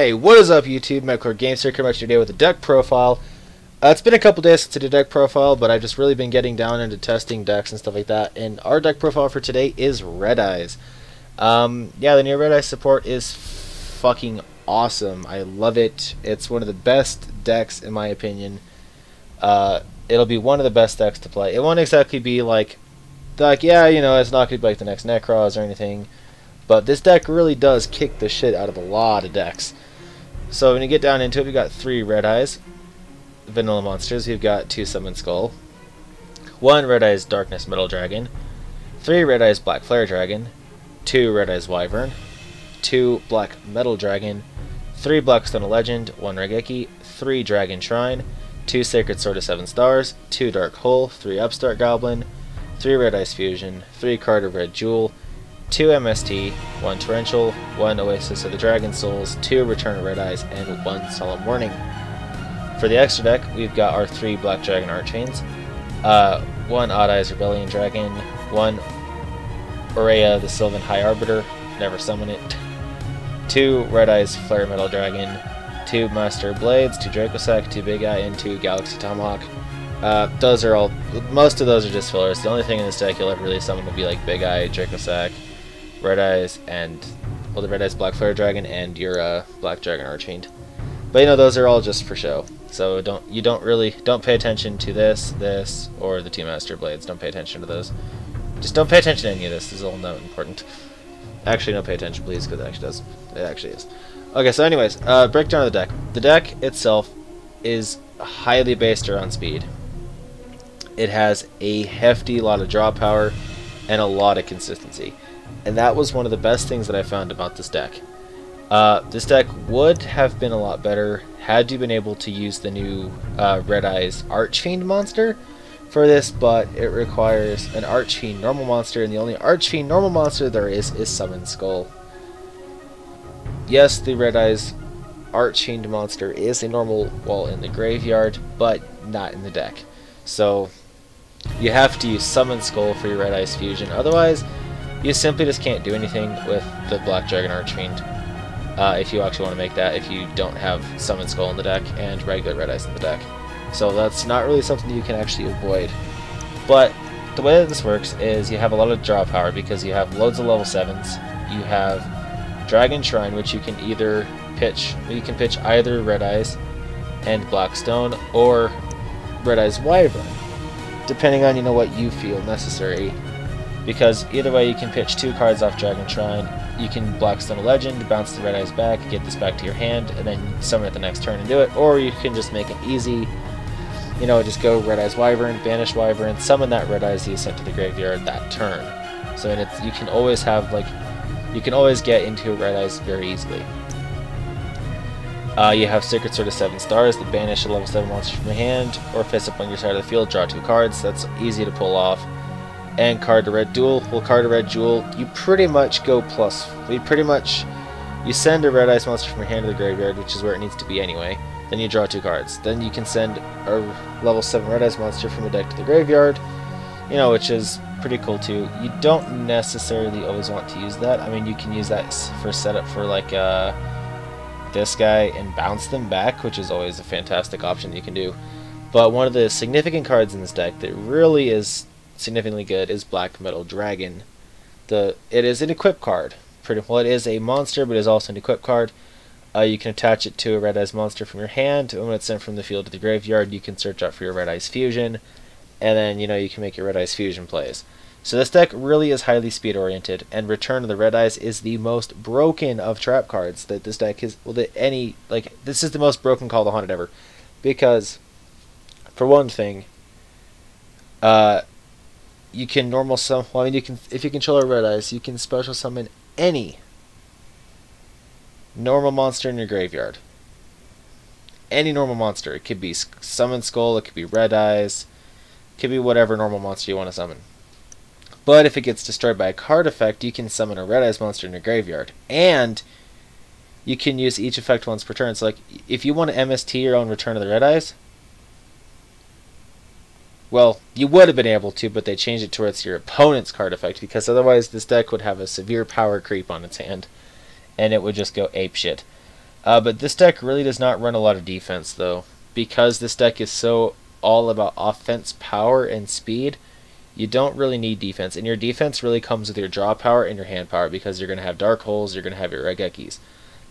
Hey, what is up YouTube? MechlordGames here, coming at you today with a deck profile. It's been a couple days since I did a deck profile, but I've just really been getting down into testing decks and stuff like that. And our deck profile for today is Red Eyes. Yeah, the new Red Eyes support is fucking awesome. I love it. It's one of the best decks in my opinion. It'll be one of the best decks to play. It won't exactly be like yeah, you know, it's not going to be like the next Necros or anything. But this deck really does kick the shit out of a lot of decks. So when you get down into it, we've got 3 Red Eyes vanilla monsters. We've got 2 Summon Skull, 1 Red Eyes Darkness Metal Dragon, 3 Red Eyes Black Flare Dragon, 2 Red Eyes Wyvern, 2 Black Metal Dragon, 3 Blackstone Legend, 1 Regeki, 3 Dragon Shrine, 2 Sacred Sword of 7 Stars, 2 Dark Hole, 3 Upstart Goblin, 3 Red Eyes Fusion, 3 Card of Red Jewel, 2 MST, 1 Torrential, 1 Oasis of the Dragon Souls, 2 Return of Red Eyes, and 1 Solemn Warning. For the extra deck, we've got our 3 Black Dragon Archfiends, 1 Odd Eyes Rebellion Dragon, 1 Aurea the Sylvan High Arbiter, never summon it, 2 Red Eyes Flare Metal Dragon, 2 Master Blades, 2 Dracossack, 2 Big Eye, and 2 Galaxy Tomahawk. Those are all, most of those are just fillers. The only thing in this deck you'll ever really summon would be like Big Eye, Dracossack, Red Eyes, and well, the Red Eyes Black Flare Dragon and your Black Dragon Archfiend. But you know, those are all just for show. So don't pay attention to this, or the 2 Master Blades. Don't pay attention to those. Just don't pay attention to any of this. This is all not important. Actually, no, pay attention, please, because it actually is. Okay, so anyways, breakdown of the deck. The deck itself is highly based around speed. It has a hefty lot of draw power and a lot of consistency. And that was one of the best things that I found about this deck. This deck would have been a lot better had you been able to use the new Red Eyes Archfiend monster for this, but it requires an Archfiend normal monster, and the only Archfiend normal monster there is Summon Skull. Yes, the Red Eyes Archfiend monster is a normal while in the graveyard, but not in the deck. So you have to use Summon Skull for your Red Eyes Fusion, otherwise you simply just can't do anything with the Black Dragon Archfiend if you actually want to make that, if you don't have Summon Skull in the deck and regular Red Eyes in the deck. So that's not really something you can actually avoid. But the way that this works is you have a lot of draw power because you have loads of level 7s. You have Dragon Shrine, which you can either pitch. You can pitch either Red Eyes and Blackstone or Red Eyes Wyvern, depending on what you feel necessary. Because either way, you can pitch 2 cards off Dragon Shrine. You can Blackstone a Legend, bounce the Red Eyes back, get this back to your hand, and then summon it the next turn and do it. Or you can just make it easy. Just go Red Eyes Wyvern, banish Wyvern, summon that Red Eyes that you sent to the graveyard that turn. So you can always have you can always get into Red Eyes very easily. You have Sacred Sword of 7 Stars that banish a level 7 monster from your hand, or face up on your side of the field, draw 2 cards. That's easy to pull off. And Card to Red Duel. Well, Card to Red Jewel, you pretty much go plus. You send a Red Eyes monster from your hand to the graveyard, which is where it needs to be anyway. Then you draw 2 cards. Then you can send a level 7 Red Eyes monster from your deck to the graveyard, which is pretty cool too. You don't necessarily always want to use that. I mean, you can use that for setup for this guy and bounce them back, which is always a fantastic option you can do. But one of the significant cards in this deck that really is significantly good is Black Metal Dragon. It is an equip card. It is a monster, but it is also an equip card. You can attach it to a Red Eyes monster from your hand, and when it's sent from the field to the graveyard, you can search out for your Red Eyes Fusion, and then you can make your Red Eyes Fusion plays. So this deck really is highly speed oriented, and Return of the Red Eyes is the most broken of trap cards that this deck is. Well, this is the most broken Call of the Haunted ever, because for one thing, you can normal summon. Well, I mean, if you control a Red Eyes, you can special summon any normal monster in your graveyard. Any normal monster. It could be Summon Skull. It could be Red Eyes. It could be whatever normal monster you want to summon. But if it gets destroyed by a card effect, you can summon a Red Eyes monster in your graveyard. And you can use each effect once per turn. So if you want to MST your own Return of the Red Eyes, well, you would have been able to, but they changed it to where it's your opponent's card effect, because otherwise this deck would have a severe power creep on its hand, and it would just go apeshit. But this deck really does not run a lot of defense, though. Because this deck is so all about offense, power, and speed, you don't really need defense. And your defense really comes with your draw power and your hand power, because you're going to have Dark Holes, you're going to have your Regekis.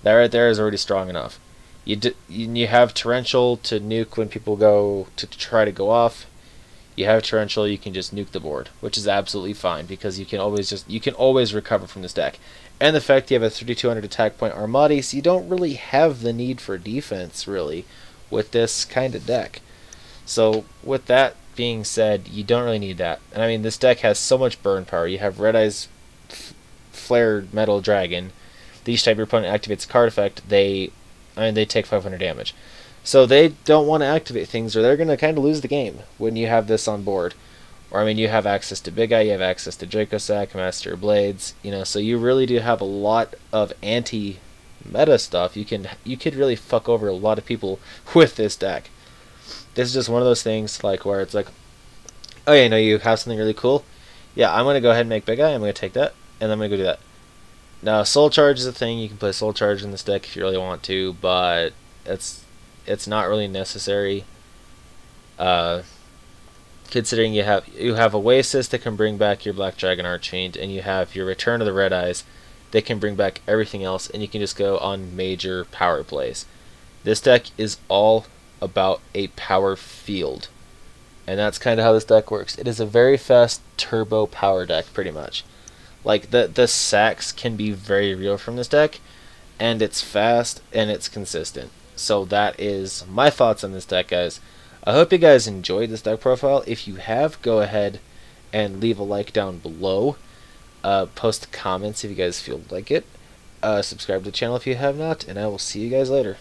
That right there is already strong enough. You have Torrential to nuke when people go to try to go off. You have Torrential, you can just nuke the board, which is absolutely fine, because you can always recover from this deck. And the fact you have a 3200 attack point Armati, so you don't really have the need for defense, really, with this kind of deck. So, with that being said, you don't really need that. And I mean, this deck has so much burn power. You have Red Eye's Flare Metal Dragon. Each time your opponent activates a card effect, they take 500 damage. So they don't want to activate things, or they're going to kind of lose the game when you have this on board. Or, I mean, you have access to Big Eye, you have access to Dracosack, Master of Blades, so you really do have a lot of anti-meta stuff. You could really fuck over a lot of people with this deck. This is just one of those things, like, where it's like, oh yeah, you have something really cool? Yeah, I'm going to go ahead and make Big Eye, I'm going to take that, and I'm going to go do that. Now, Soul Charge is a thing. You can play Soul Charge in this deck if you really want to, but it's not really necessary. Considering you have Oasis that can bring back your Black Dragon Archfiend, and you have your Return of the Red Eyes that can bring back everything else, and you can just go on major power plays. This deck is all about a power field, and that's kind of how this deck works. It is a very fast turbo power deck, pretty much. Like, the sacks can be very real from this deck, and it's fast, and it's consistent. So that is my thoughts on this deck, guys. I hope you guys enjoyed this deck profile. If you have, go ahead and leave a like down below. Post comments if you guys feel like it. Subscribe to the channel if you have not, and I will see you guys later.